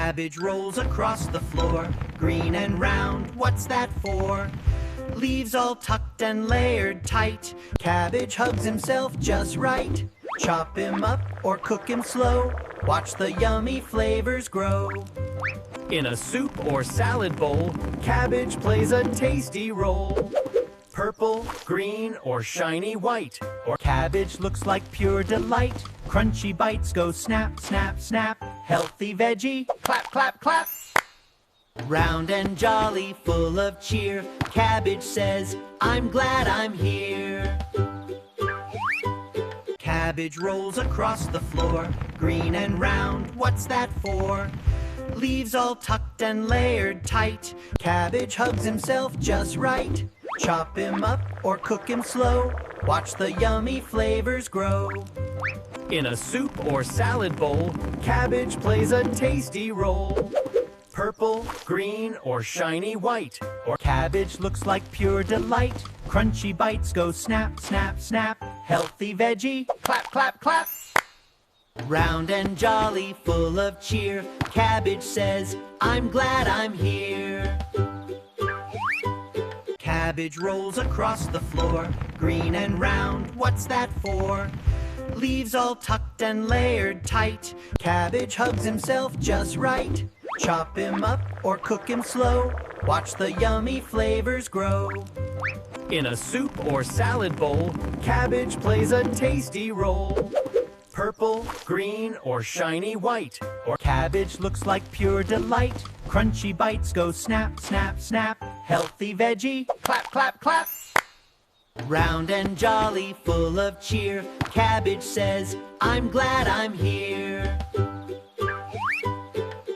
Cabbage rolls across the floor, green and round, what's that for? Leaves all tucked and layered tight, cabbage hugs himself just right. Chop him up or cook him slow, watch the yummy flavors grow. In a soup or salad bowl, cabbage plays a tasty role. Purple, green, or shiny white, or cabbage looks like pure delight. Crunchy bites go snap, snap, snap. Healthy veggie, clap, clap, clap. Round and jolly, full of cheer, cabbage says, I'm glad I'm here. Cabbage rolls across the floor, green and round, what's that for? Leaves all tucked and layered tight, cabbage hugs himself just right. Chop him up or cook him slow, watch the yummy flavors grow. In a soup or salad bowl, cabbage plays a tasty role. Purple, green, or shiny white, or cabbage looks like pure delight. Crunchy bites go snap, snap, snap. Healthy veggie, clap, clap, clap. Round and jolly, full of cheer, cabbage says, I'm glad I'm here. Cabbage rolls across the floor, green and round, what's that for? Leaves all tucked and layered tight, cabbage hugs himself just right. Chop him up or cook him slow, watch the yummy flavors grow. In a soup or salad bowl, cabbage plays a tasty role. Purple, green, or shiny white, or cabbage looks like pure delight. Crunchy bites go snap, snap, snap. Healthy veggie, clap, clap, clap. Round and jolly, full of cheer, cabbage says, I'm glad I'm here.